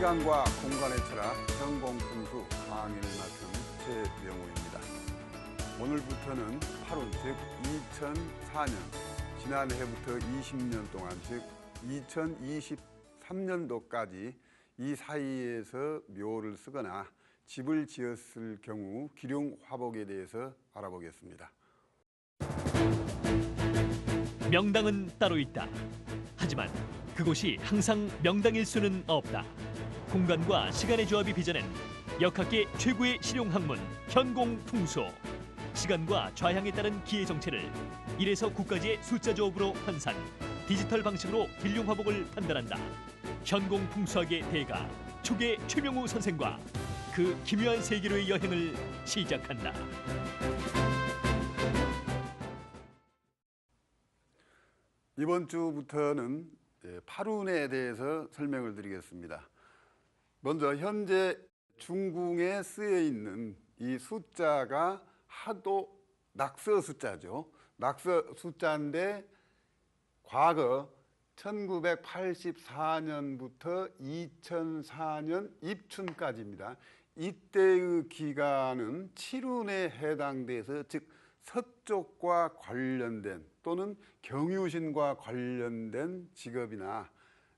시간과 공간의 철학 현공풍수 강의를 맡은 최명우입니다. 오늘부터는 8월 즉 2004년 지난해부터 20년 동안 즉 2023년도까지 이 사이에서 묘를 쓰거나 집을 지었을 경우 기룡 화복에 대해서 알아보겠습니다. 명당은 따로 있다. 하지만 그곳이 항상 명당일 수는 없다. 공간과 시간의 조합이 빚어낸 역학계 최고의 실용학문 현공풍수. 시간과 좌향에 따른 기의 정체를 1에서 9까지의 숫자 조합으로 환산, 디지털 방식으로 길룡 화복을 판단한다. 현공풍수학의 대가 초계 최명우 선생과 그 기묘한 세계로의 여행을 시작한다. 이번 주부터는 파룬에 대해서 설명을 드리겠습니다. 먼저 현재 중궁에 쓰여 있는 이 숫자가 하도 낙서 숫자죠. 낙서 숫자인데 과거 1984년부터 2004년 입춘까지입니다. 이때의 기간은 칠운에 해당돼서 즉 서쪽과 관련된 또는 경유신과 관련된 직업이나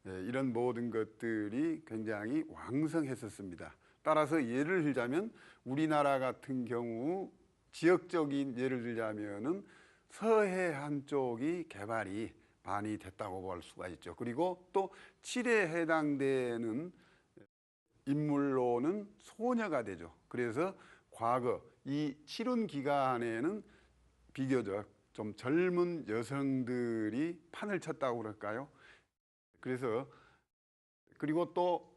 이런 모든 것들이 굉장히 왕성했었습니다. 따라서 예를 들자면 우리나라 같은 경우 지역적인 예를 들자면은 서해안 쪽이 개발이 많이 됐다고 볼 수가 있죠. 그리고 또 칠에 해당되는 인물로는 소녀가 되죠. 그래서 과거 이 칠운 기간에는 비교적 좀 젊은 여성들이 판을 쳤다고 그럴까요? 그래서 그리고 또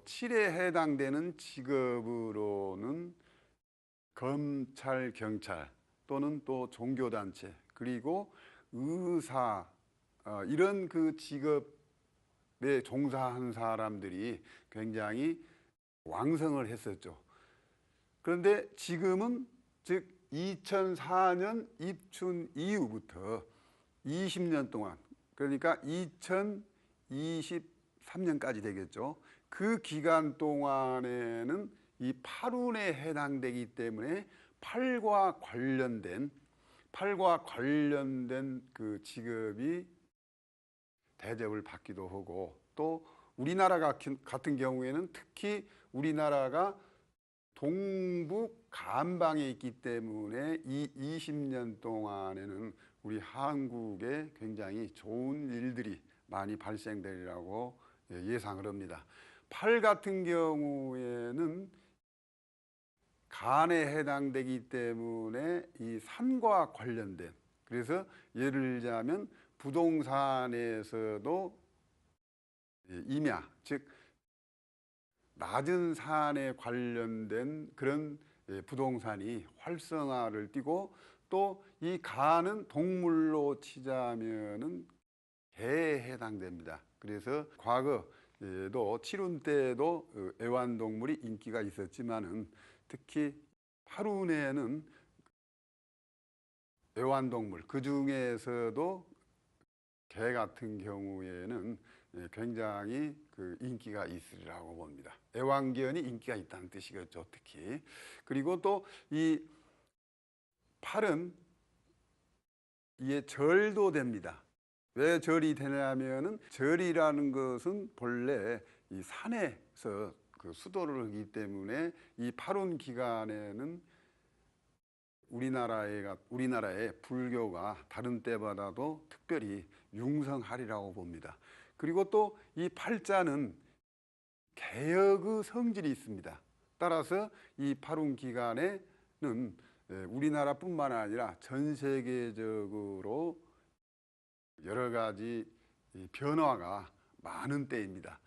칠에 해당되는 직업으로는 검찰, 경찰 또는 또 종교단체 그리고 의사 이런 그 직업에 종사한 사람들이 굉장히 왕성을 했었죠. 그런데 지금은 즉 2004년 입춘 이후부터 20년 동안 그러니까 2023년까지 되겠죠. 그 기간 동안에는 이 팔운에 해당되기 때문에 팔과 관련된 그 직업이 대접을 받기도 하고 또 우리나라 같은 경우에는 특히 우리나라가 동북 간방에 있기 때문에 이 20년 동안에는 우리 한국에 굉장히 좋은 일들이 많이 발생되리라고 예상을 합니다. 팔 같은 경우에는 간에 해당되기 때문에 이 산과 관련된 그래서 예를 들자면 부동산에서도 임야 즉 낮은 산에 관련된 그런 부동산이 활성화를 띠고 또 이 간은 동물로 치자면은 개에 해당됩니다. 그래서 과거에도 칠운 때도 애완동물이 인기가 있었지만은 특히 팔운에는 애완동물 그 중에서도 개 같은 경우에는 굉장히 그 인기가 있으리라고 봅니다. 애완견이 인기가 있다는 뜻이겠죠, 특히. 그리고 또 이 팔은 이게 절도 됩니다. 왜 절이 되냐면은 절이라는 것은 본래 이 산에서 그 수도를 하기 때문에 이 팔운 기간에는 우리나라의 불교가 다른 때보다도 특별히 융성하리라고 봅니다. 그리고 또 이 팔자는 개혁의 성질이 있습니다. 따라서 이 팔운 기간에는 우리나라뿐만 아니라 전 세계적으로 여러 가지 변화가 많은 때입니다.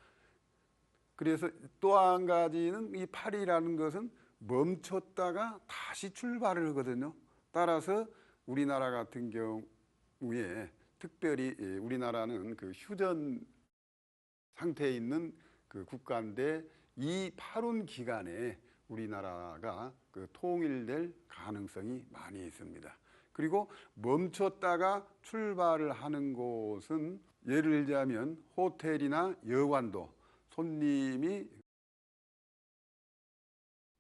그래서 또 한 가지는 이 팔이라는 것은 멈췄다가 다시 출발을 하거든요. 따라서 우리나라 같은 경우에 특별히 우리나라는 그 휴전 상태에 있는 그 국가인데 이 팔운 기간에 우리나라가 그 통일될 가능성이 많이 있습니다. 그리고 멈췄다가 출발을 하는 곳은 예를 들자면 호텔이나 여관도 손님이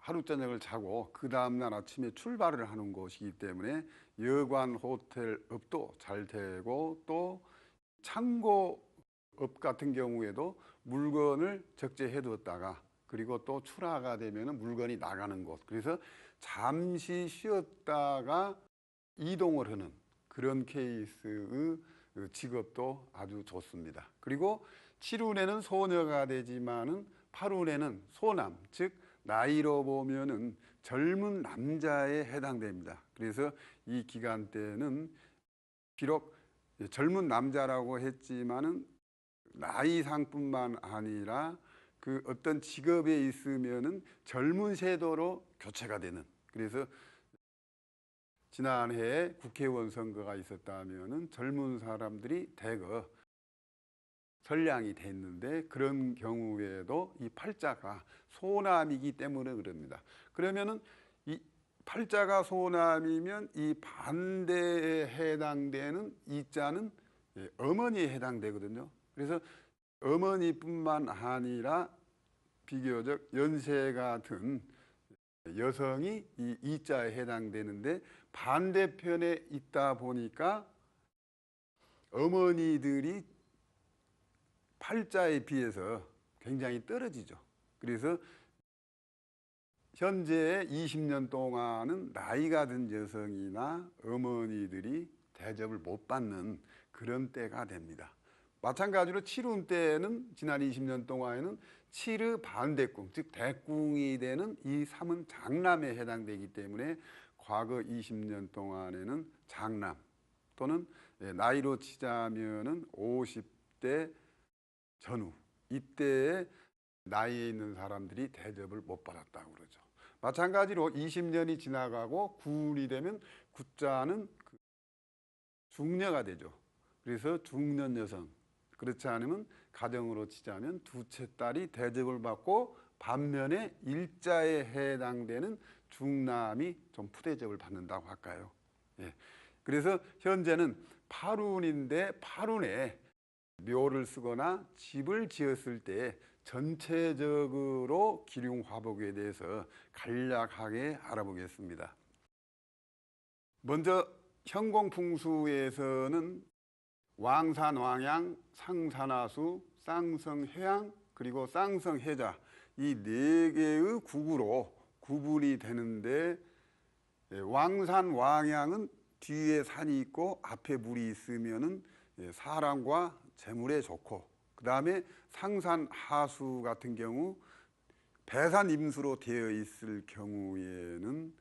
하루 저녁을 자고 그 다음날 아침에 출발을 하는 곳이기 때문에 여관 호텔업도 잘 되고 또 창고업 같은 경우에도 물건을 적재해 두었다가 그리고 또 출하가 되면 물건이 나가는 곳, 그래서 잠시 쉬었다가 이동을 하는 그런 케이스의 직업도 아주 좋습니다. 그리고 7운에는 소녀가 되지만은 8운에는 소남, 즉 나이로 보면은 젊은 남자에 해당됩니다. 그래서 이 기간대는 비록 젊은 남자라고 했지만은 나이상뿐만 아니라 그 어떤 직업에 있으면은 젊은 세도로 교체가 되는, 그래서 지난해에 국회의원 선거가 있었다면은 젊은 사람들이 대거 선량이 됐는데 그런 경우에도 이 팔자가 소남이기 때문에 그럽니다. 그러면은 이 팔자가 소남이면 이 반대에 해당되는 이자는 어머니에 해당되거든요. 그래서 어머니뿐만 아니라 비교적 연세가 든 여성이 이 이자에 해당되는데 반대편에 있다 보니까 어머니들이 팔자에 비해서 굉장히 떨어지죠. 그래서 현재 20년 동안은 나이가 든 여성이나 어머니들이 대접을 못 받는 그런 때가 됩니다. 마찬가지로 7운 때는 지난 20년 동안에는 7의 반대궁, 즉 대궁이 되는 이 3은 장남에 해당되기 때문에 과거 20년 동안에는 장남 또는 나이로 치자면은 50대 전후 이때에 나이에 있는 사람들이 대접을 못 받았다고 그러죠. 마찬가지로 20년이 지나가고 9운이 되면 구자는 중녀가 되죠. 그래서 중년 여성, 그렇지 않으면 가정으로 치자면 두째 딸이 대접을 받고 반면에 일자에 해당되는 중남이 좀 푸대접을 받는다고 할까요? 예. 그래서 현재는 8운인데 8운에 묘를 쓰거나 집을 지었을 때 전체적으로 기륭화복에 대해서 간략하게 알아보겠습니다. 먼저 현공풍수에서는 왕산왕양, 상산하수, 쌍성해양, 그리고 쌍성해자 이 네 개의 국으로 구분이 되는데 왕산왕양은 뒤에 산이 있고 앞에 물이 있으면은 사람과 재물에 좋고, 그 다음에 상산하수 같은 경우 배산임수로 되어 있을 경우에는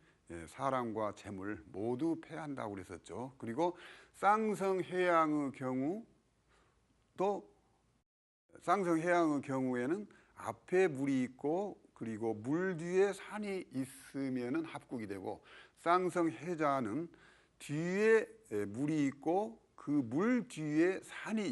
사람과 재물 모두 패한다고 그랬었죠. 그리고 쌍성해양의 경우에는 앞에 물이 있고 그리고 물 뒤에 산이 있으면은 합국이 되고, 쌍성해자는 뒤에 물이 있고 그 물 뒤에 산이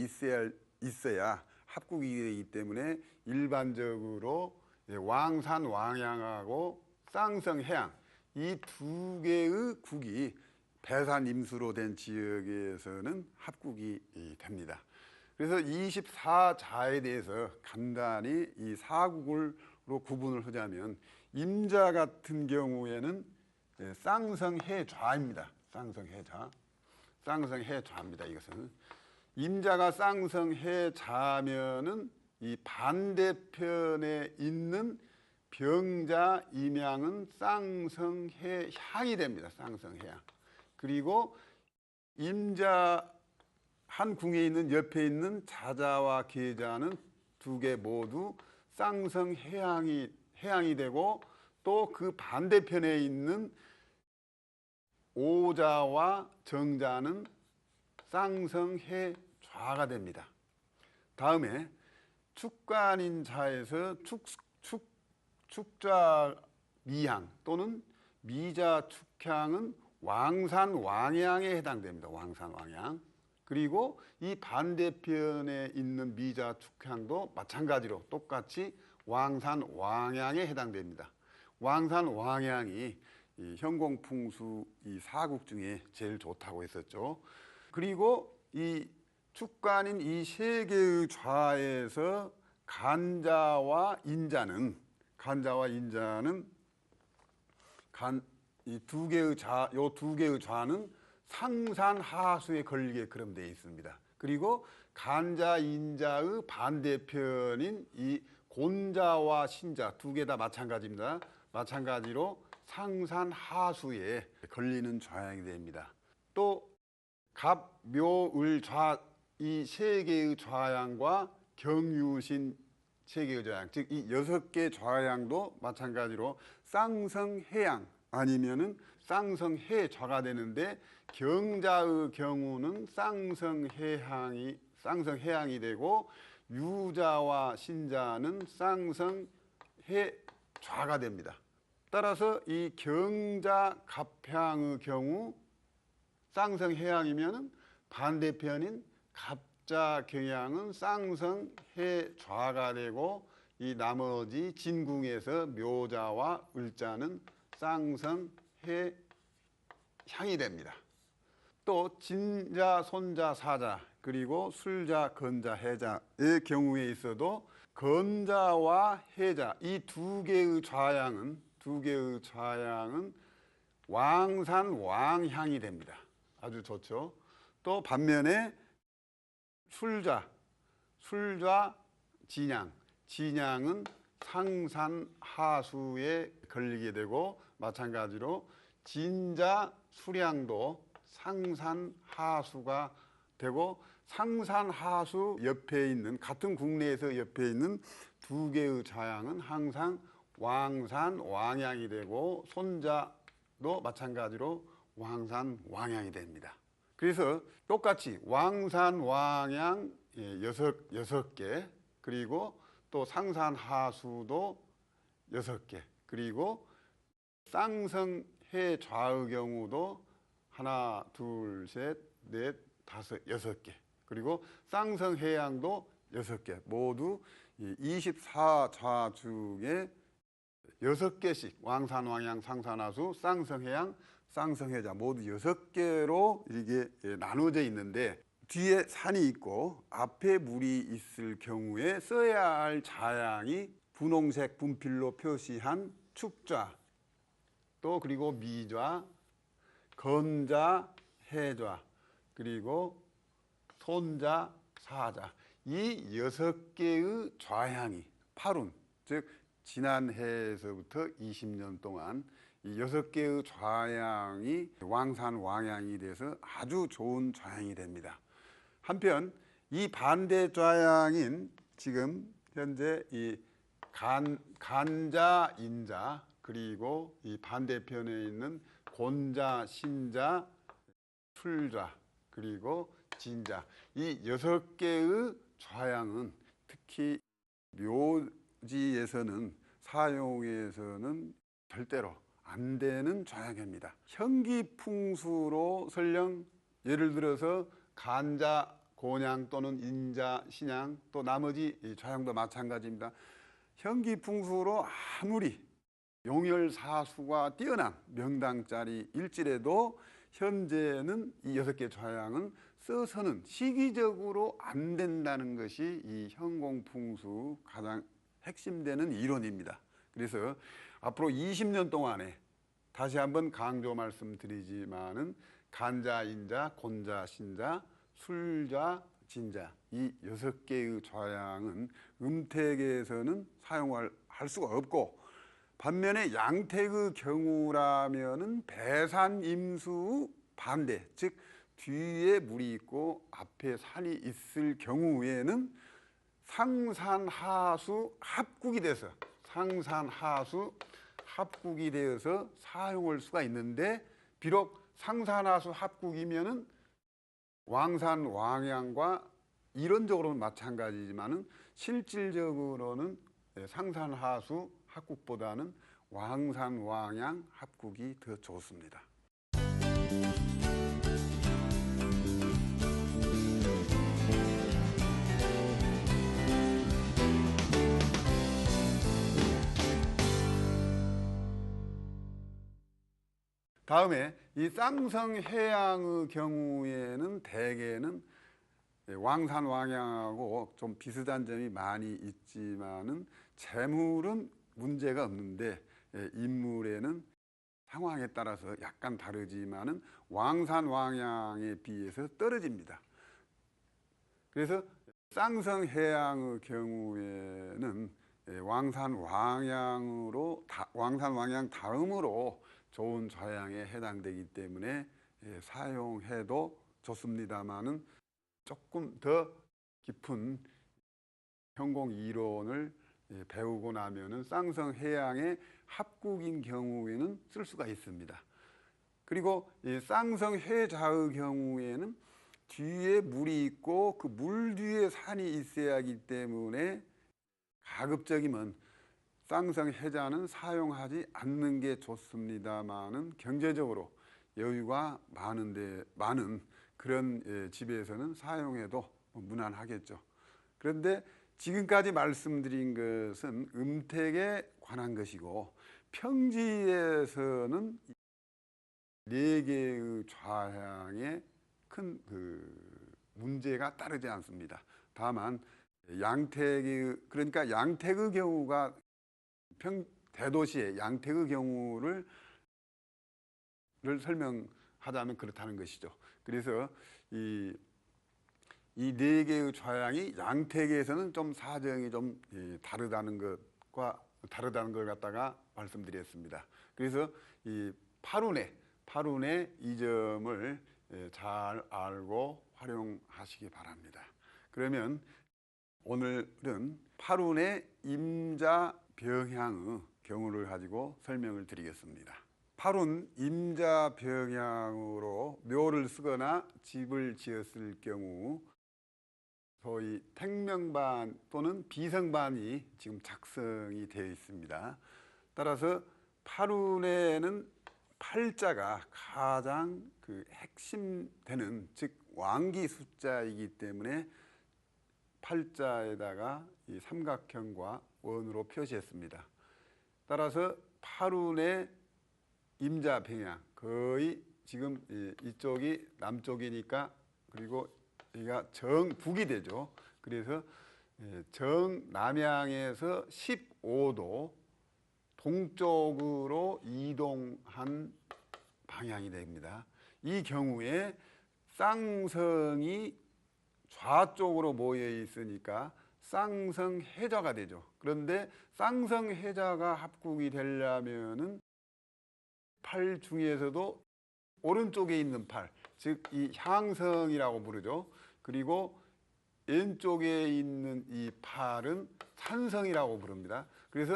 있어야 합국이 되기 때문에 일반적으로 왕산 왕양하고 쌍성해양 이 두 개의 국이 배산임수로 된 지역에서는 합국이 됩니다. 그래서 24자에 대해서 간단히 이 사국으로 구분을 하자면 임자 같은 경우에는 쌍성해좌입니다. 쌍성해좌입니다. 이것은 임자가 쌍성해자면은 이 반대편에 있는 병자 임양은 쌍성해향이 됩니다. 쌍성해향. 그리고 임자 한 궁에 있는 옆에 있는 자자와 계자는 두 개 모두 쌍성해향이 되고, 또 그 반대편에 있는 오자와 정자는 쌍성해좌가 됩니다. 다음에 축간인자에서 축자 미향 또는 미자 축향은 왕산 왕양에 해당됩니다. 왕산 왕양. 그리고 이 반대편에 있는 미자 축향도 마찬가지로 똑같이 왕산 왕양에 해당됩니다. 왕산 왕양이 이 현공풍수 이 사국 중에 제일 좋다고 했었죠. 그리고 이 축간인 이 세 개의 좌에서 간자와 인자는 이 두 개의 요 두 개의 좌는 상산하수에 걸리게끔 되어 있습니다. 그리고 간자, 인자의 반대편인 이 곤자와 신자 두 개 다 마찬가지입니다. 마찬가지로 상산하수에 걸리는 좌양이 됩니다. 또 갑, 묘, 을, 좌 이 세 개의 좌양과 경유신 세 개의 좌양, 즉 이 6개 좌양도 마찬가지로 쌍성해양 아니면은 쌍성해좌가 되는데 경자의 경우는 쌍성해양이 되고 유자와 신자는 쌍성해좌가 됩니다. 따라서 이 경자 갑향의 경우 쌍성해양이면은 반대편인 갑자 경향은 쌍성해좌가 되고 이 나머지 진궁에서 묘자와 을자는 쌍성해향이 됩니다. 또 진자, 손자, 사자 그리고 술자, 건자, 해자의 경우에 있어도 건자와 해자 이 두 개의 좌양은 왕산, 왕향이 됩니다. 아주 좋죠. 또 반면에 술자, 진양은 상산하수에 걸리게 되고 마찬가지로 진자, 수량도 상산하수가 되고 상산하수 옆에 있는 같은 국내에서 옆에 있는 두 개의 좌양은 항상 왕산, 왕양이 되고 손자도 마찬가지로 왕산, 왕양이 됩니다. 그래서 똑같이 왕산, 왕양 6개 그리고 또 상산하수도 6개 그리고 쌍성해좌의 경우도 하나, 둘, 셋, 넷, 다섯, 6개 그리고 쌍성해양도 6개 모두 24좌 중에 6개씩 왕산, 왕양, 상산하수, 쌍성해양, 쌍성해자 모두 6개로 이게 나눠져 있는데 뒤에 산이 있고 앞에 물이 있을 경우에 써야 할 자양이 분홍색 분필로 표시한 축좌 또 그리고 미좌, 건자, 해좌 그리고 손자, 사자 이 6개의 좌양이 팔운 즉 지난 해에서부터 20년 동안 이 6개의 좌양이 왕산, 왕양이 돼서 아주 좋은 좌양이 됩니다. 한편 이 반대 좌양인 지금 현재 이 간자, 인자 그리고 이 반대편에 있는 곤자, 신자, 술자 그리고 진자 이 6개의 좌양은 특히 묘지에서는 사용에서는 절대로 안 되는 좌양입니다. 현기풍수로 설령 예를 들어서 간자, 곤양 또는 인자, 신양 또 나머지 좌양도 마찬가지입니다. 현기풍수로 아무리 용열사수가 뛰어난 명당짜리 일지라도 현재는 이 6개 좌양은 써서는 시기적으로 안 된다는 것이 이 현공풍수 가장 핵심되는 이론입니다. 그래서 앞으로 20년 동안에 다시 한번 강조 말씀드리지만은 간자, 인자, 곤자, 신자, 술자, 진자 이 6개의 좌양은 음택에서는 사용할 수가 없고 반면에 양택의 경우라면은 배산임수 반대 즉 뒤에 물이 있고 앞에 산이 있을 경우에는 상산하수 합국이 되어서 사용할 수가 있는데 비록 상산하수 합국이면은 왕산, 왕양과 이론적으로는 마찬가지지만은 실질적으로는 상산하수 합국보다는 왕산, 왕양 합국이 더 좋습니다. 다음에 이 쌍성해양의 경우에는 대개는 왕산, 왕양하고 좀 비슷한 점이 많이 있지만은 재물은 문제가 없는데 인물에는 상황에 따라서 약간 다르지만은 왕산 왕양에 비해서 떨어집니다. 그래서 쌍성 해양의 경우에는 왕산 왕양 다음으로 좋은 좌양에 해당되기 때문에 사용해도 좋습니다만은 조금 더 깊은 현공 이론을 배우고 나면은 쌍성 해양의 합국인 경우에는 쓸 수가 있습니다. 그리고 이 쌍성 해자의 경우에는 뒤에 물이 있고 그 물 뒤에 산이 있어야 하기 때문에 가급적이면 쌍성 해자는 사용하지 않는 게 좋습니다만은 경제적으로 여유가 많은 그런 집에서는 사용해도 무난하겠죠. 그런데 지금까지 말씀드린 것은 음택에 관한 것이고 평지에서는 4개의 좌향에 큰 문제가 따르지 않습니다. 다만 그러니까 양택의 경우가 대도시의 양택의 경우를 설명하자면 그렇다는 것이죠. 그래서 이 4개의 좌향이 양택에서는 좀 사정이 좀 다르다는 걸 갖다가 말씀드렸습니다. 그래서 이 파룬의 이 점을 잘 알고 활용하시기 바랍니다. 그러면 오늘은 파룬의 임자 병향의 경우를 가지고 설명을 드리겠습니다. 파룬 임자 병향으로 묘를 쓰거나 집을 지었을 경우 소위 택명반 또는 비성반이 지금 작성이 되어 있습니다. 따라서 파룬에는 팔자가 가장 핵심되는, 즉 왕기 숫자이기 때문에 팔자에다가 이 삼각형과 원으로 표시했습니다. 따라서 파룬의 임자 병향, 거의 지금 이쪽이 남쪽이니까, 그리고 여기가 정북이 되죠. 그래서 정남향에서 15도 동쪽으로 이동한 방향이 됩니다. 이 경우에 쌍성이 좌쪽으로 모여 있으니까 쌍성해자가 되죠. 그런데 쌍성해자가 합국이 되려면은 팔 중에서도 오른쪽에 있는 팔, 즉 이 향성이라고 부르죠. 그리고 왼쪽에 있는 이 팔은 산성이라고 부릅니다. 그래서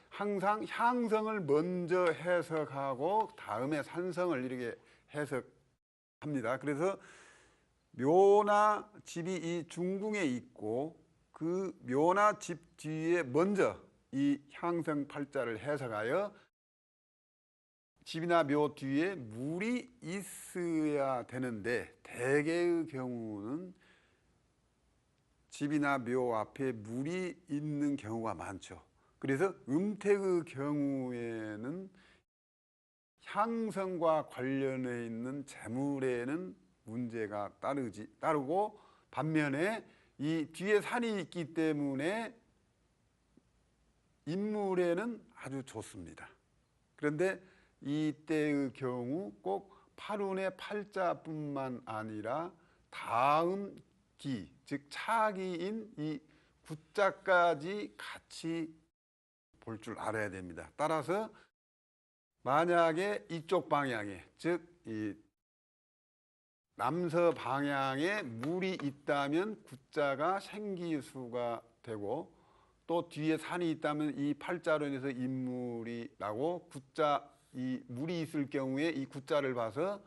항상 향성을 먼저 해석하고 다음에 산성을 이렇게 해석합니다. 그래서 묘나 집이 이 중궁에 있고 그 묘나 집 뒤에 먼저 이 향성 팔자를 해석하여 집이나 묘 뒤에 물이 있어야 되는데, 대개의 경우는 집이나 묘 앞에 물이 있는 경우가 많죠. 그래서 음택의 경우에는 향성과 관련해 있는 재물에는 문제가 따르고, 반면에 이 뒤에 산이 있기 때문에 인물에는 아주 좋습니다. 그런데 이때의 경우 꼭 파룬의 팔자뿐만 아니라 다음 기, 즉 차기인 이 구자까지 같이 볼 줄 알아야 됩니다. 따라서 만약에 이쪽 방향에, 즉 이 남서 방향에 물이 있다면 구자가 생기수가 되고, 또 뒤에 산이 있다면 이 팔자로 인해서 인물이 나고, 이 물이 있을 경우에 이 구자를 봐서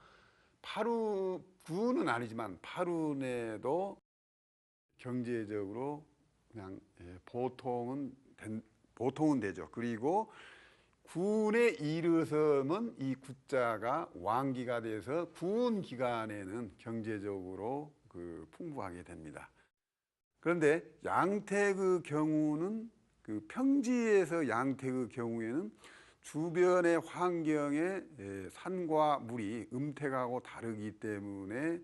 구는 아니지만 파룬에도 경제적으로 그냥 보통은 되죠. 그리고 군에 이르서면 이 구자가 왕기가 돼서 군 기간에는 경제적으로 풍부하게 됩니다. 그런데 양택의 경우는 평지에서 양택의 경우에는 주변의 환경에 산과 물이 음택하고 다르기 때문에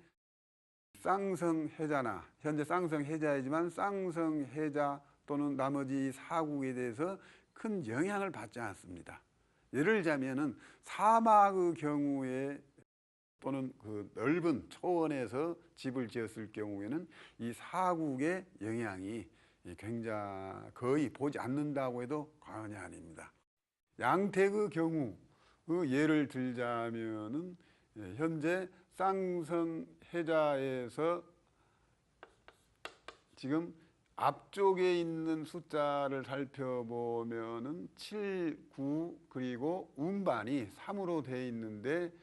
쌍성해자나, 현재 쌍성해자이지만 쌍성해자 또는 나머지 사국에 대해서 큰 영향을 받지 않습니다. 예를 들자면은 사막의 경우에 또는 그 넓은 초원에서 집을 지었을 경우에는 이 사국의 영향이 굉장히 거의 보지 않는다고 해도 과언이 아닙니다. 양택의 경우 그 예를 들자면은 현재 쌍성 해자에서 지금 앞쪽에 있는 숫자를 살펴보면은 7, 9 그리고 운반이 3으로 되어 있는데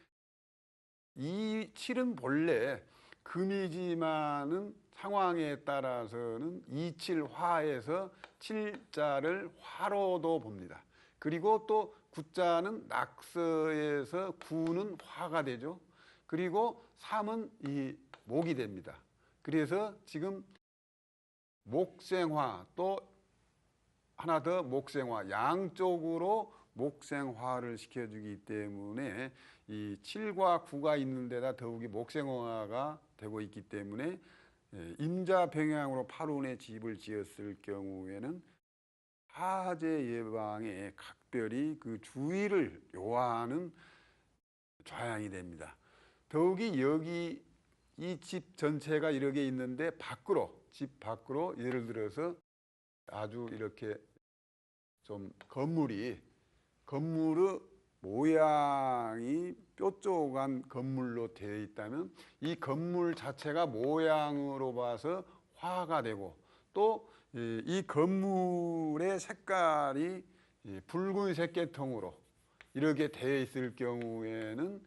이 7은 본래 금이지만은 상황에 따라서는 27화에서 7자를 화로도 봅니다. 그리고 또 9자는 낙서에서 9는 화가 되죠. 그리고 3은 이 목이 됩니다. 그래서 지금 목생화 또 하나 더 목생화 양쪽으로 목생화를 시켜주기 때문에 이 7과 9가 있는 데다 더욱이 목생화가 되고 있기 때문에 임자 병양으로 팔운의 집을 지었을 경우에는 화재 예방에 각별히 그 주의를 요하는 좌양이 됩니다. 더욱이 여기 이 집 전체가 이렇게 있는데 밖으로 집 밖으로 예를 들어서 아주 이렇게 좀 건물의 모양이 뾰족한 건물로 되어 있다면 이 건물 자체가 모양으로 봐서 화가 되고 또 이 건물의 색깔이 붉은색 계통으로 이렇게 되어 있을 경우에는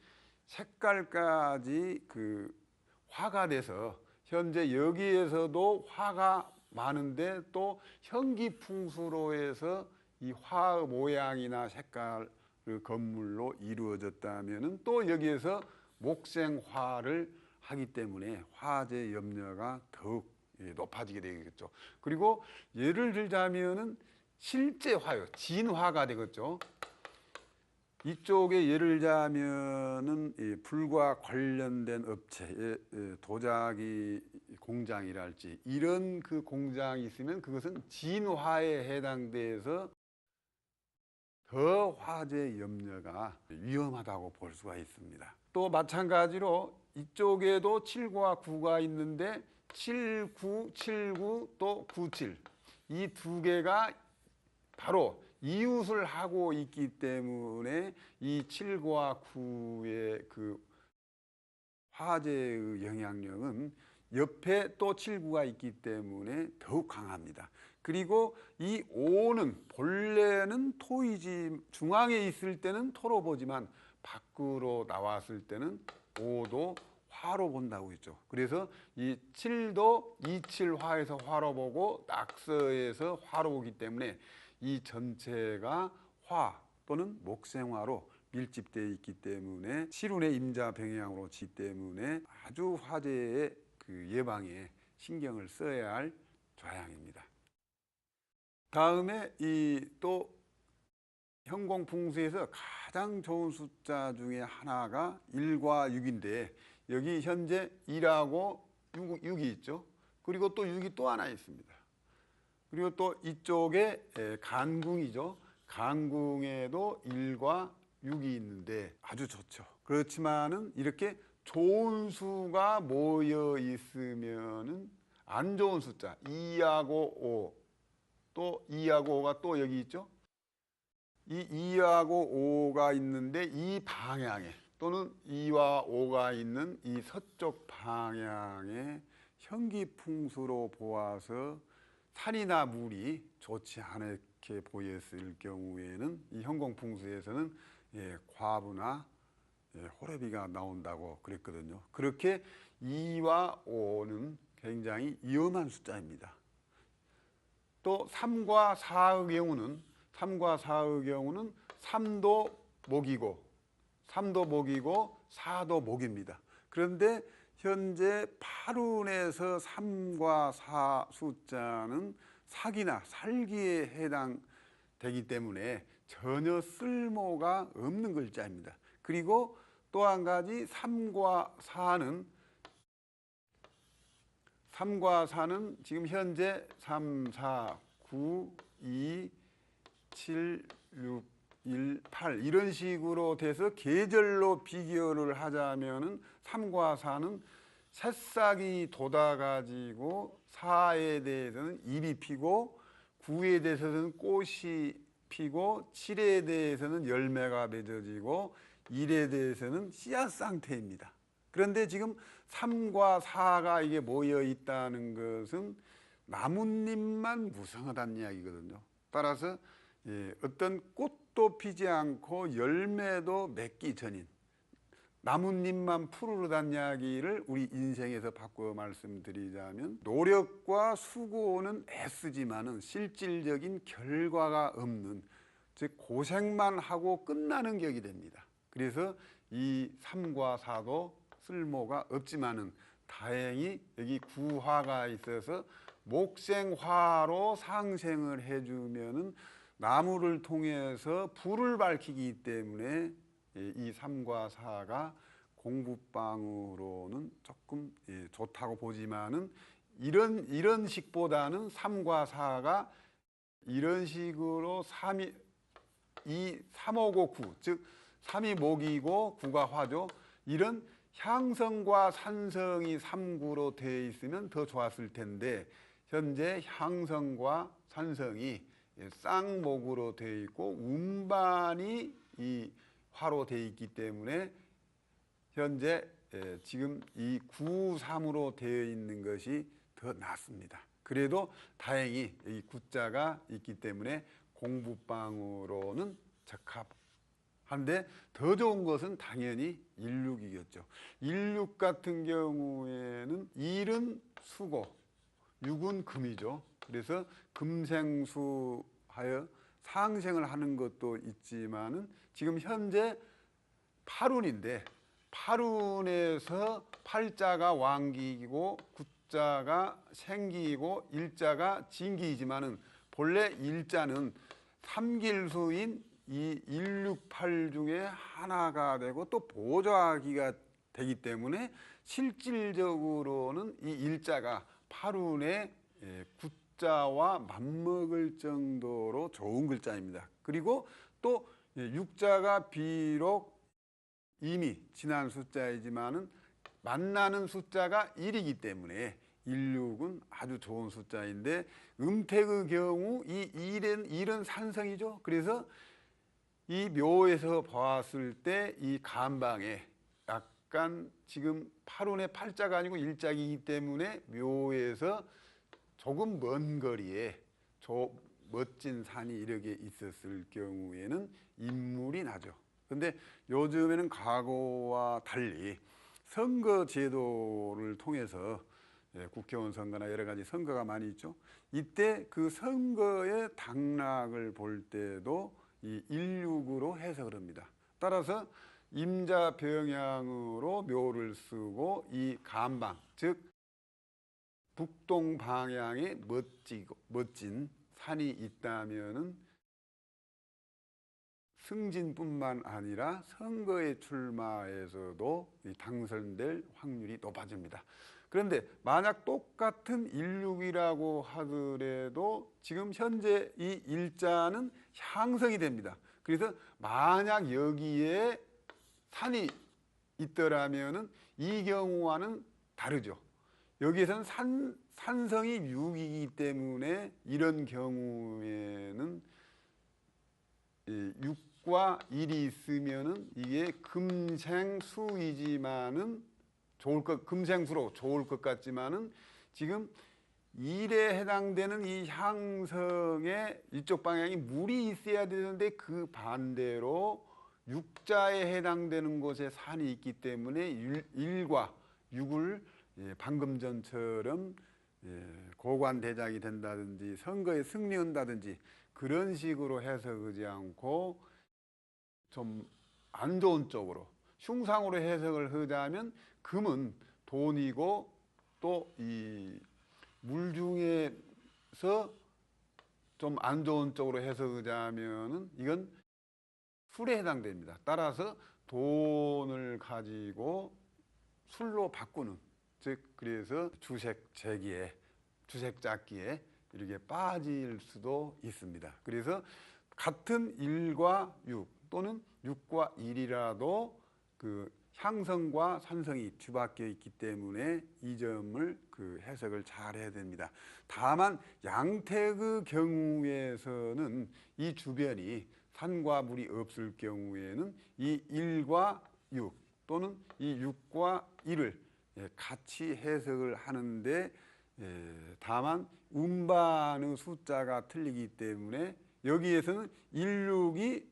색깔까지 그 화가 돼서 현재 여기에서도 화가 많은데 또 현기풍수로 해서 이 화의 모양이나 색깔 건물로 이루어졌다면은 또 여기에서 목생화를 하기 때문에 화재 염려가 더욱 높아지게 되겠죠. 그리고 예를 들자면은 실제 화요, 진화가 되겠죠. 이쪽에 예를 들자면은 이 불과 관련된 업체, 도자기 공장이랄지 이런 그 공장이 있으면 그것은 진화에 해당돼서 더 화재 염려가 위험하다고 볼 수가 있습니다. 또 마찬가지로 이쪽에도 7과 9가 있는데 7, 9, 7, 9, 또 9, 7 이 두 개가 바로 이웃을 하고 있기 때문에 이 7과 9의 그 화재의 영향력은 옆에 또 7, 9가 있기 때문에 더욱 강합니다. 그리고 이 5는 본래는 토이지 중앙에 있을 때는 토로 보지만 밖으로 나왔을 때는 5도 화로 본다고 했죠. 그래서 이 7도 27화에서 화로 보고 낙서에서 화로 보기 때문에 이 전체가 화 또는 목생화로 밀집되어 있기 때문에 실운의 임자 병양으로 지 때문에 아주 화재의 그 예방에 신경을 써야 할 좌양입니다. 다음에 이 또 현공풍수에서 가장 좋은 숫자 중에 하나가 1과 6인데 여기 현재 1하고 6이 있죠. 그리고 또 6이 또 하나 있습니다. 그리고 또 이쪽에 간궁이죠. 간궁에도 1과 6이 있는데 아주 좋죠. 그렇지만은 이렇게 좋은 수가 모여 있으면은 안 좋은 숫자 2하고 5, 또 2하고 5가 또 여기 있죠. 이 2하고 5가 있는데 이 방향에 또는 2와 5가 있는 이 서쪽 방향에 현기풍수로 보아서 산이나 물이 좋지 않게 보였을 경우에는 이 현공풍수에서는 과부나 호래비가 나온다고 그랬거든요. 그렇게 2와 5는 굉장히 위험한 숫자입니다. 또 3과 4의 경우는 3도 목이고 4도 목입니다. 그런데 현재 팔운에서 3과 4 숫자는 사기나 살기에 해당되기 때문에 전혀 쓸모가 없는 글자입니다. 그리고 또 한 가지 3과 4는 지금 현재 3, 4, 9, 2, 7, 6, 1, 8 이런 식으로 돼서 계절로 비교를 하자면은 3과 4는 새싹이 돋아가지고 4에 대해서는 잎이 피고 9에 대해서는 꽃이 피고 7에 대해서는 열매가 맺어지고 1에 대해서는 씨앗 상태입니다. 그런데 지금 3과 4가 이게 모여 있다는 것은 나뭇잎만 무성하다는 이야기거든요. 따라서 어떤 꽃도 피지 않고 열매도 맺기 전인 나뭇잎만 푸르르단 이야기를 우리 인생에서 바꿔 말씀드리자면 노력과 수고는 애쓰지만은 실질적인 결과가 없는, 즉 고생만 하고 끝나는 격이 됩니다. 그래서 이 3과 4도 쓸모가 없지만은 다행히 여기 구화가 있어서 목생화로 상생을 해주면은 나무를 통해서 불을 밝히기 때문에 이 3과 4가 공부방으로는 조금 좋다고 보지만은 이런 식보다는 3과 4가 이런 식으로 3이 3오고 9, 즉 3이 목이고 9가 화죠. 이런 향성과 산성이 3구로 되어 있으면 더 좋았을 텐데 현재 향성과 산성이 쌍목으로 되어 있고 운반이 이 화로 되어 있기 때문에 현재 지금 이 9, 3으로 되어 있는 것이 더 낫습니다. 그래도 다행히 이 구자가 있기 때문에 공부방으로는 적합한데 더 좋은 것은 당연히 16이겠죠. 16 같은 경우에는 1은 수고, 6은 금이죠. 그래서 금생수하여 상생을 하는 것도 있지만은 지금 현재 8운인데 8운에서 8자가 왕기이고 9자가 생기이고 1자가 진기이지만은 본래 1자는 3길수인 이 168 중에 하나가 되고 또 보좌기가 되기 때문에 실질적으로는 이 일자가 8운의 구자와 맞먹을 정도로 좋은 글자입니다. 그리고 또 육자가 비록 이미 지난 숫자이지만은 만나는 숫자가 1이기 때문에 16은 아주 좋은 숫자인데 음택의 경우 이 1은 산성이죠. 그래서 이 묘에서 봤을 때 이 간방에 약간 지금 8운의 8자가 아니고 1자이기 때문에 묘에서 조금 먼 거리에 멋진 산이 이렇게 있었을 경우에는 인물이 나죠. 근데 요즘에는 과거와 달리 선거 제도를 통해서 국회의원 선거나 여러 가지 선거가 많이 있죠. 이때 그 선거의 당락을 볼 때도 이 16으로 해석을 합니다. 따라서 임자 병양으로 묘를 쓰고 이 간방, 즉 북동 방향에 멋진 산이 있다면은 승진뿐만 아니라 선거에 출마해서도 당선될 확률이 높아집니다. 그런데 만약 똑같은 16이라고 하더라도 지금 현재 이 일자는 향성이 됩니다. 그래서 만약 여기에 산이 있더라면은 이 경우와는 다르죠. 여기에서는 산성이 6이기 때문에 이런 경우에는 6과 1이 있으면은 이게 금생수이지만은 금생수로 좋을 것 같지만은 지금 1에 해당되는 이 향성의 이쪽 방향이 물이 있어야 되는데 그 반대로 6자에 해당되는 곳에 산이 있기 때문에 1과 6을 방금 전처럼 고관대장이 된다든지 선거에 승리한다든지 그런 식으로 해석하지 않고 좀 안 좋은 쪽으로 흉상으로 해석을 하자면 금은 돈이고 또 이 물 중에서 좀 안 좋은 쪽으로 해석하자면은 이건 술에 해당됩니다. 따라서 돈을 가지고 술로 바꾸는, 즉 그래서 주색 재기에 주색 잡기에 이렇게 빠질 수도 있습니다. 그래서 같은 1과 6 또는 6과 1이라도 그 향성과 산성이 뒤바뀌어 있기 때문에 이 점을 그 해석을 잘 해야 됩니다. 다만 양택의 경우에서는 이 주변이 산과 물이 없을 경우에는 이 1과 6 또는 이 6과 1을 같이 해석을 하는데 다만 음반의 숫자가 틀리기 때문에 여기에서는 16이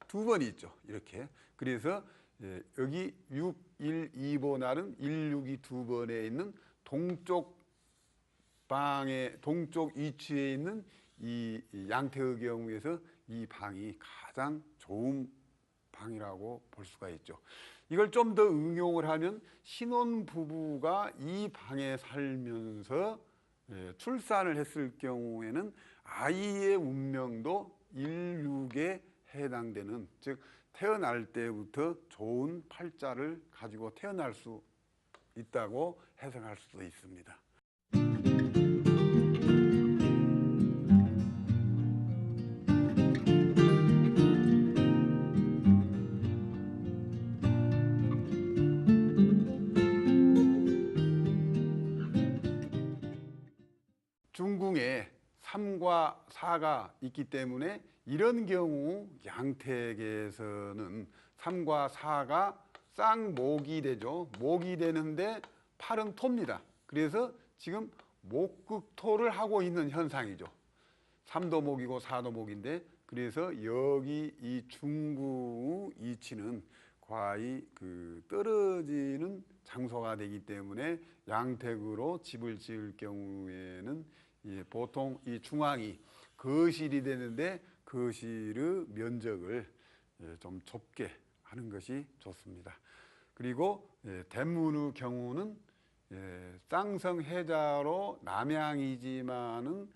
두 번이 있죠. 이렇게. 그래서 여기 6, 1, 2번알은 16이 두 번에 있는 동쪽 위치에 있는 이 양태의 경우에서 이 방이 가장 좋은 방이라고 볼 수가 있죠. 이걸 좀 더 응용을 하면 신혼 부부가 이 방에 살면서 출산을 했을 경우에는 아이의 운명도 16에 해당되는, 즉 태어날 때부터 좋은 팔자를 가지고 태어날 수 있다고 해석할 수도 있습니다. 중궁에 3과 4가 있기 때문에 이런 경우 양택에서는 3과 4가 쌍목이 되죠. 목이 되는데 팔은 토입니다. 그래서 지금 목극토를 하고 있는 현상이죠. 3도 목이고 4도 목인데, 그래서 여기 이 중궁의 위치는 과히 그 떨어지는 장소가 되기 때문에 양택으로 집을 지을 경우에는 보통 이 중앙이 거실이 되는데 거실의 면적을 좀 좁게 하는 것이 좋습니다. 그리고 대문의 경우는 쌍성해자로 남향이지만은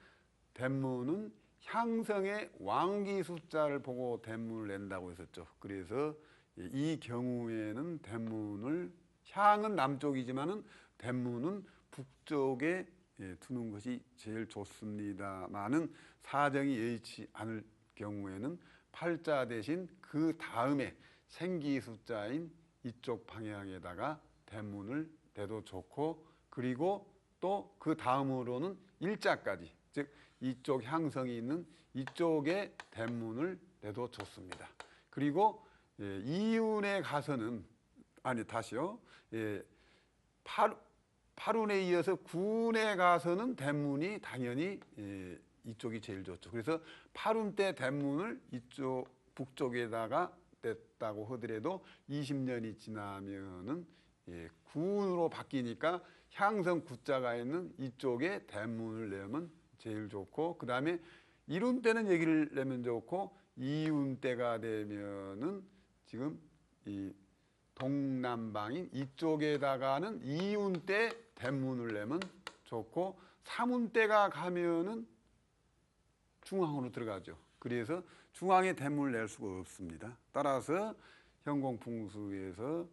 대문은 향성의 왕기 숫자를 보고 대문을 낸다고 했었죠. 그래서 이 경우에는 대문을, 향은 남쪽이지만은 대문은 북쪽에 두는 것이 제일 좋습니다만은 사정이 여의치 않을 경우에는 팔자 대신 그 다음에 생기 숫자인 이쪽 방향에다가 대문을 내도 좋고, 그리고 또 그 다음으로는 일자까지, 즉 이쪽 향성이 있는 이쪽에 대문을 내도 좋습니다. 그리고 이운에 가서는, 아니 다시요, 팔운에 이어서 구운에 가서는 대문이 당연히 이쪽이 제일 좋죠. 그래서 팔운 때 대문을 이쪽 북쪽에다가 냈다고 하더라도 20년이 지나면은 구운으로 바뀌니까 향성 구자가 있는 이쪽에 대문을 내면 제일 좋고, 그 다음에 일운 때는 여기를 내면 좋고, 이운 때가 되면은 지금 이 동남방인 이쪽에다가는 이운 때 대문을 내면 좋고, 삼운 때가 가면은 중앙으로 들어가죠. 그래서 중앙에 대문을 낼 수가 없습니다. 따라서 현공풍수에서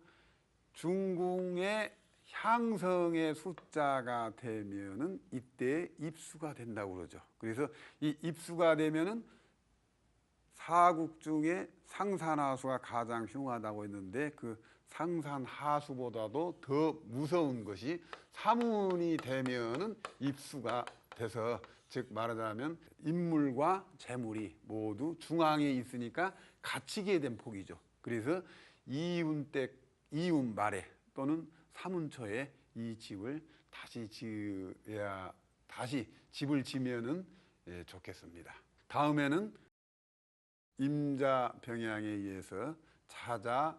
중궁의 향성의 숫자가 되면은 이때 입수가 된다고 그러죠. 그래서 이 입수가 되면은 사국 중에 상산하수가 가장 흉하다고 했는데, 그 상산하수보다도 더 무서운 것이 사문이 되면은 입수가 돼서, 즉 말하자면 인물과 재물이 모두 중앙에 있으니까 갇히게 된 폭이죠. 그래서 이운 때, 이운 말에 또는 사문초에 이 집을 다시 집을 지면은 좋겠습니다. 다음에는 임자 병양에 의해서 자자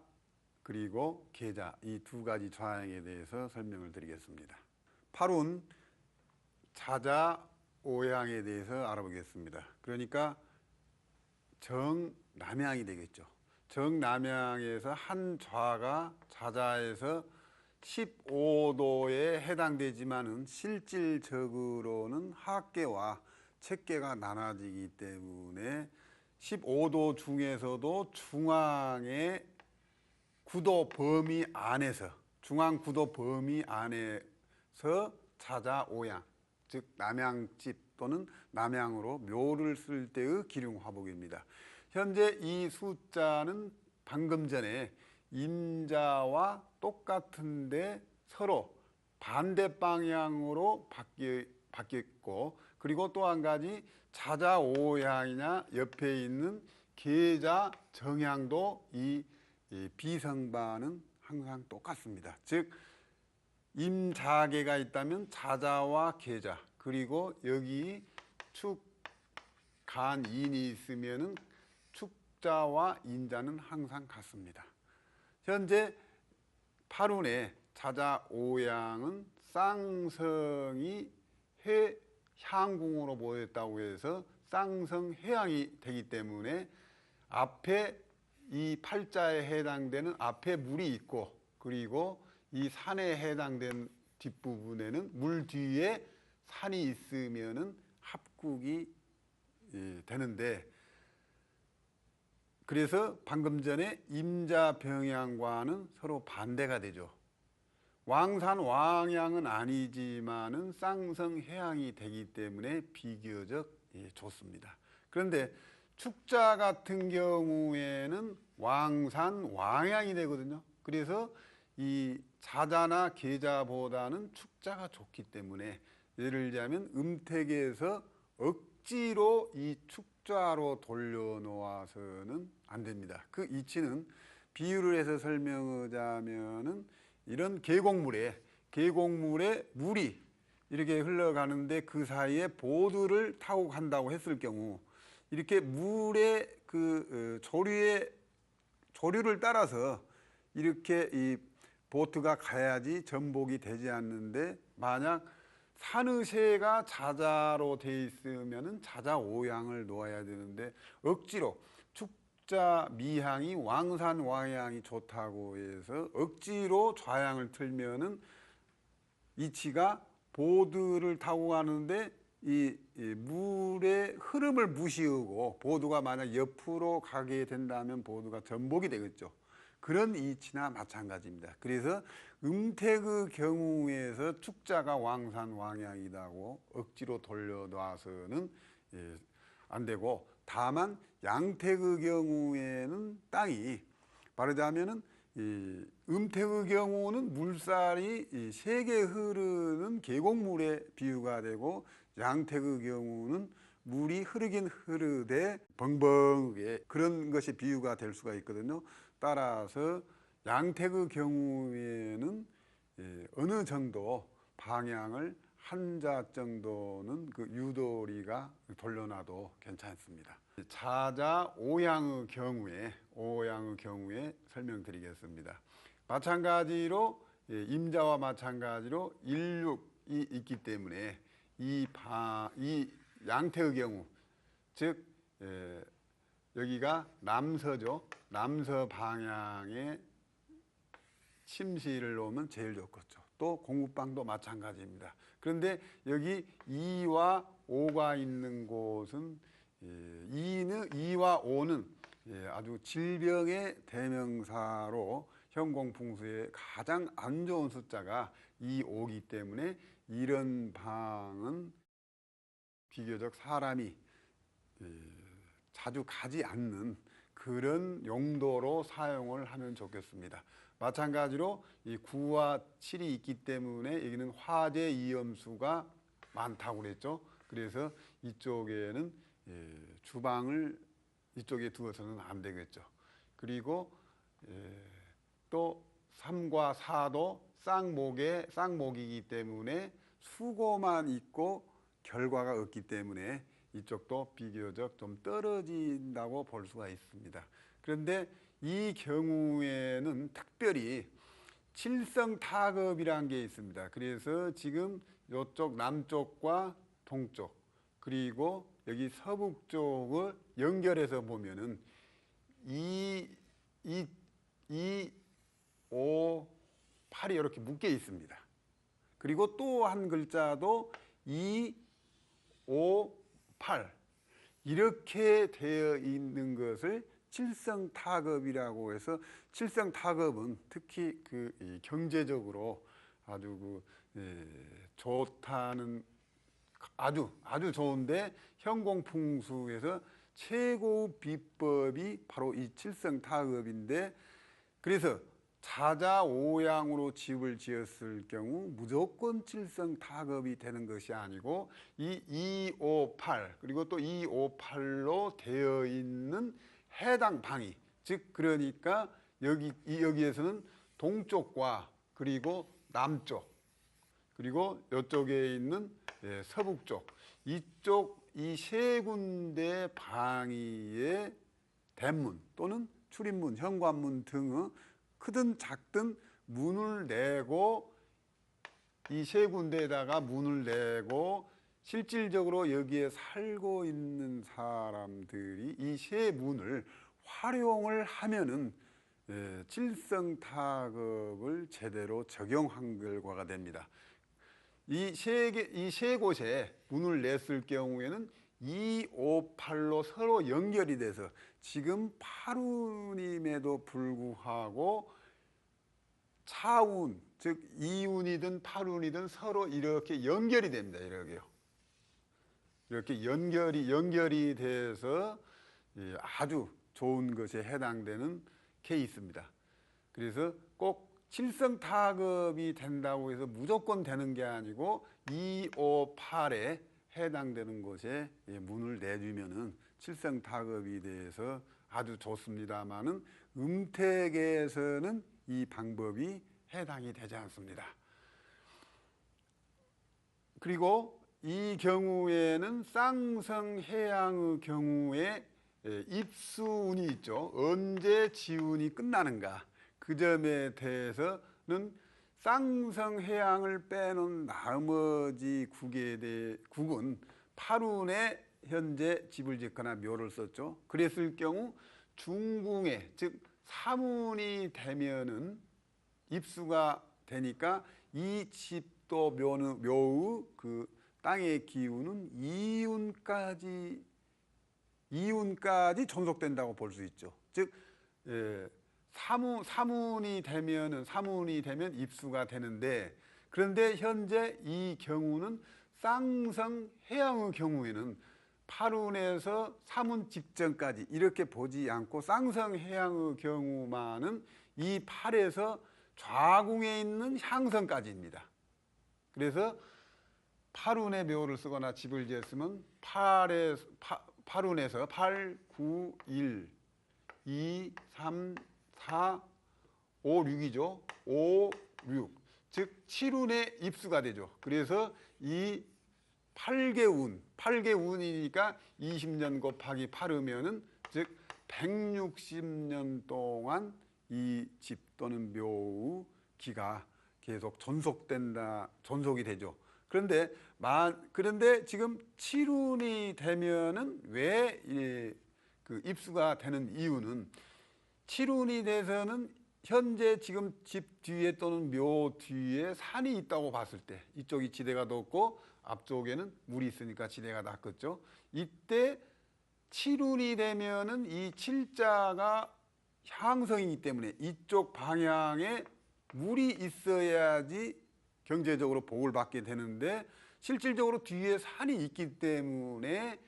그리고 계자, 이 두 가지 좌양에 대해서 설명을 드리겠습니다. 팔운 자자 오양에 대해서 알아보겠습니다. 그러니까 정남향이 되겠죠. 정남향에서 한 좌가 자자에서 15도에 해당되지만은 실질적으로는 하계와 책계가 나눠지기 때문에 15도 중에서도 중앙의 구도 범위 안에서, 중앙 구도 범위 안에서 자자 오양, 즉 남양집 또는 남양으로 묘를 쓸 때의 기륭화복입니다. 현재 이 숫자는 방금 전에 임자와 똑같은데 서로 반대 방향으로 바뀌었고, 그리고 또 한 가지 자자 오향이나 옆에 있는 계자 정향도 이 비성반은 항상 똑같습니다. 즉 임자계가 있다면 자자와 계자, 그리고 여기 축, 간, 인이 있으면은 축자와 인자는 항상 같습니다. 현재 팔운의 자자 오양은 쌍성이 해향궁으로 모였다고 해서 쌍성해양이 되기 때문에 앞에 이 팔자에 해당되는 앞에 물이 있고, 그리고 이 산에 해당된 뒷부분에는 물 뒤에 산이 있으면은 합국이 되는데, 그래서 방금 전에 임자병양과는 서로 반대가 되죠. 왕산 왕양은 아니지만은 쌍성해양이 되기 때문에 비교적 좋습니다. 그런데 축자 같은 경우에는 왕산 왕양이 되거든요. 그래서 이 자자나 계자보다는 축자가 좋기 때문에, 예를 들자면 음택에서 억지로 이 축자로 돌려놓아서는 안 됩니다. 그 이치는 비유를 해서 설명하자면은 이런 계곡물에 물이 이렇게 흘러가는데 그 사이에 보드를 타고 간다고 했을 경우, 이렇게 물의 그 조류를 따라서 이렇게 이 보트가 가야지 전복이 되지 않는데, 만약 산의새가 자자로 돼 있으면은 자자 오향을 놓아야 되는데, 억지로 축자 미향이 왕산 왕향이 좋다고 해서 억지로 좌향을 틀면은 이치가 보드를 타고 가는데 이 물의 흐름을 무시하고 보드가 만약 옆으로 가게 된다면 보드가 전복이 되겠죠. 그런 이치나 마찬가지입니다. 그래서 음택의 경우에서 축자가 왕산 왕향이라고 억지로 돌려놔서는 안 되고, 다만 양택의 경우에는 땅이, 말하자면은 음택의 경우는 물살이 세게 흐르는 계곡물에 비유가 되고, 양택의 경우는 물이 흐르긴 흐르되 벙벙하게 그런 것이 비유가 될 수가 있거든요. 따라서 양택의 경우에는 어느 정도 방향을 한자 정도는 그 유도리가 돌려놔도 괜찮습니다. 자자 오양의 경우에 설명드리겠습니다. 마찬가지로 임자와 마찬가지로 일육이 있기 때문에 이 양태의 경우, 즉 여기가 남서죠. 남서 방향에 침실을 놓으면 제일 좋겠죠. 또 공부방도 마찬가지입니다. 그런데 여기 2와 5가 있는 곳은 2와 5는 아주 질병의 대명사로 현공풍수에 가장 안 좋은 숫자가 2, 5이기 때문에 이런 방은 비교적 사람이 자주 가지 않는 그런 용도로 사용을 하면 좋겠습니다. 마찬가지로 이 9와 7이 있기 때문에 여기는 화재 위험수가 많다고 그랬죠. 그래서 이쪽에는 주방을 이쪽에 두어서는 안 되겠죠. 그리고 또 3과 4도 쌍목이기 때문에 수고만 있고 결과가 없기 때문에 이쪽도 비교적 좀 떨어진다고 볼 수가 있습니다. 그런데 이 경우에는 특별히 칠성타급이라는 게 있습니다. 그래서 지금 이쪽 남쪽과 동쪽, 그리고 여기 서북쪽을 연결해서 보면은 2, 5, 8이 이렇게 묶여 있습니다. 그리고 또 한 글자도 2, 5, 8 이렇게 되어 있는 것을 칠성타급이라고 해서, 칠성타급은 특히 그 경제적으로 아주 좋다는 아주 좋은데 현공풍수에서 최고 비법이 바로 이 칠성타급인데, 그래서 자자오양으로 집을 지었을 경우 무조건 칠성타급이 되는 것이 아니고 이 258 그리고 또 258로 되어 있는 해당 방이, 즉 그러니까 여기에서는 동쪽과 그리고 남쪽 그리고 이쪽에 있는 서북쪽, 이쪽 이 세 군데 방위의 대문 또는 출입문, 현관문 등의 크든 작든 문을 내고, 이 세 군데에다가 문을 내고 실질적으로 여기에 살고 있는 사람들이 이 세 문을 활용을 하면은 칠성타급을 제대로 적용한 결과가 됩니다. 이 세 곳에 문을 냈을 경우에는 258로 서로 연결이 돼서 지금 팔운임에도 불구하고 차운, 즉 이운이든 팔운이든 서로 이렇게 연결이 됩니다. 이렇게 연결이 돼서 아주 좋은 것에 해당되는 케이스입니다. 그래서 꼭 칠성타급이 된다고 해서 무조건 되는 게 아니고 258에 해당되는 곳에 문을 내주면은 칠성타급이 돼서 아주 좋습니다만은 음택에서는 이 방법이 해당이 되지 않습니다. 그리고 이 경우에는 쌍성해양의 경우에 입수운이 있죠. 언제 지운이 끝나는가, 그 점에 대해서는 쌍성해양을 빼놓은 나머지 국은 팔운에 현재 집을 짓거나 묘를 썼죠. 그랬을 경우 중궁에, 즉 사문이 되면은 입수가 되니까 이 집도 묘의 그 땅의 기운은 이운까지 존속된다고 볼 수 있죠. 즉 사문이 되면 입수가 되는데, 그런데 현재 이 경우는 쌍성해양의 경우에는 팔운에서 사문 직전까지 이렇게 보지 않고 쌍성해양의 경우만은 이 팔에서 좌궁에 있는 향성까지입니다. 그래서 팔운에 묘를 쓰거나 집을 지었으면 팔운에서 8, 9, 1, 2, 3, 4, 5, 6이죠. 5, 6. 즉 7운에 입수가 되죠. 그래서 이 8개운이니까 20년 곱하기 8이면은 즉 160년 동안 이 집 또는 묘의 기가 계속 존속이 되죠. 그런데 지금 7운이 되면은 왜 그 입수가 되는 이유는, 7운이 돼서는 현재 지금 집 뒤에 또는 묘 뒤에 산이 있다고 봤을 때, 이쪽이 지대가 높고 앞쪽에는 물이 있으니까 지대가 낮겠죠. 이때 7운이 되면은 이 7자가 향성이기 때문에 이쪽 방향에 물이 있어야지 경제적으로 복을 받게 되는데, 실질적으로 뒤에 산이 있기 때문에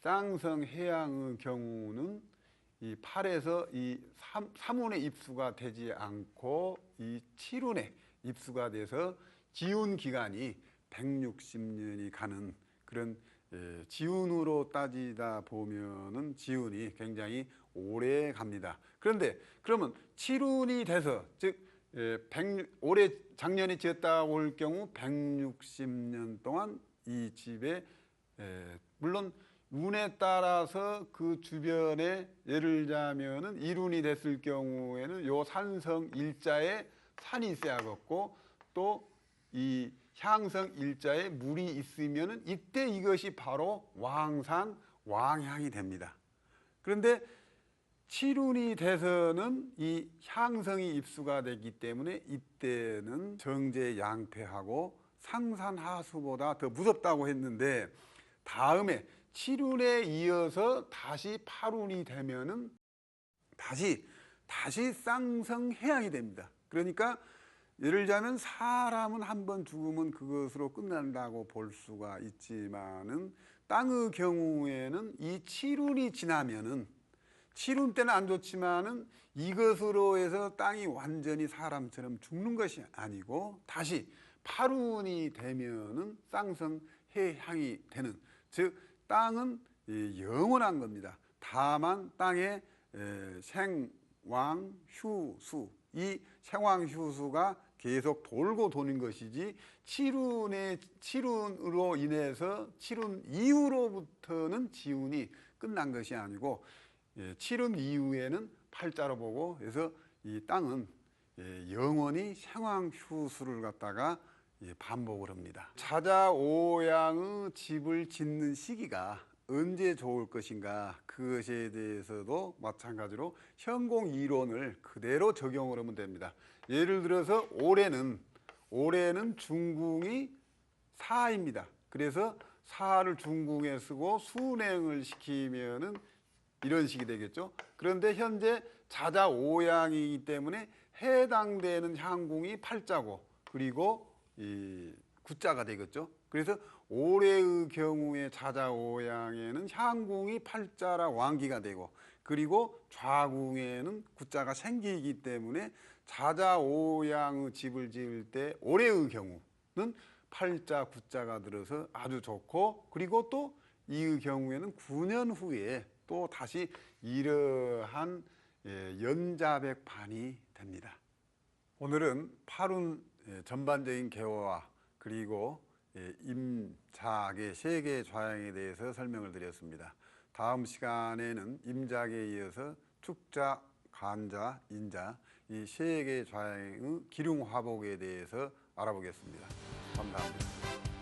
쌍성해양의 경우는 이 8에서 이 3운에 입수가 되지 않고 이 7운에 입수가 돼서 지운 기간이 160년이 가는 그런, 지운으로 따지다 보면은 지운이 굉장히 오래 갑니다. 그런데 그러면 7운이 돼서, 즉 올해 작년에 지었다고 할 경우 160년 동안 이 집에, 물론 운에 따라서 그 주변에 예를 들자면은 1운이 됐을 경우에는 요 산성 일자에 산이 있어야겠고, 또 이 향성 일자에 물이 있으면은 이때 이것이 바로 왕산 왕향이 됩니다. 그런데 7운이 돼서는 이 향성이 입수가 되기 때문에 이때는 정제양패하고 상산하수보다 더 무섭다고 했는데, 다음에 7운에 이어서 다시 8운이 되면은 다시 쌍성해양이 됩니다. 그러니까 예를 들자면 사람은 한 번 죽으면 그것으로 끝난다고 볼 수가 있지만은 땅의 경우에는 이 칠운이 지나면은 칠운 때는 안 좋지만은 이것으로 해서 땅이 완전히 사람처럼 죽는 것이 아니고 다시 팔운이 되면은 쌍성해향이 되는, 즉 땅은 영원한 겁니다. 다만 땅에 생왕휴수, 이 생왕휴수가 계속 돌고 도는 것이지 칠운으로 인해서 칠운 이후로부터는 지운이 끝난 것이 아니고 칠운 이후에는 팔자로 보고, 그래서 이 땅은 영원히 생왕휴수를 갖다가 반복을 합니다. 자자오양의 집을 짓는 시기가 언제 좋을 것인가, 그것에 대해서도 마찬가지로 현공 이론을 그대로 적용을 하면 됩니다. 예를 들어서 올해는 중궁이 사입니다. 그래서 사를 중궁에 쓰고 순행을 시키면은 이런 식이 되겠죠. 그런데 현재 자자오양이기 때문에 해당되는 향궁이 팔자고, 그리고 이 구자가 되겠죠. 그래서 올해의 경우에 자자오양에는 향궁이 팔자라 왕기가 되고, 그리고 좌궁에는 구자가 생기기 때문에 자자오양의 집을 지을 때 올해의 경우는 팔자 구자가 들어서 아주 좋고, 그리고 또 이의 경우에는 9년 후에 또 다시 이러한 연자백판이 됩니다. 오늘은 팔운 전반적인 개화와 그리고 임자의 세 개의 좌양에 대해서 설명을 드렸습니다. 다음 시간에는 임자에 이어서 축자, 간자, 인자, 이 세 개의 좌양의 기륭화복에 대해서 알아보겠습니다. 감사합니다.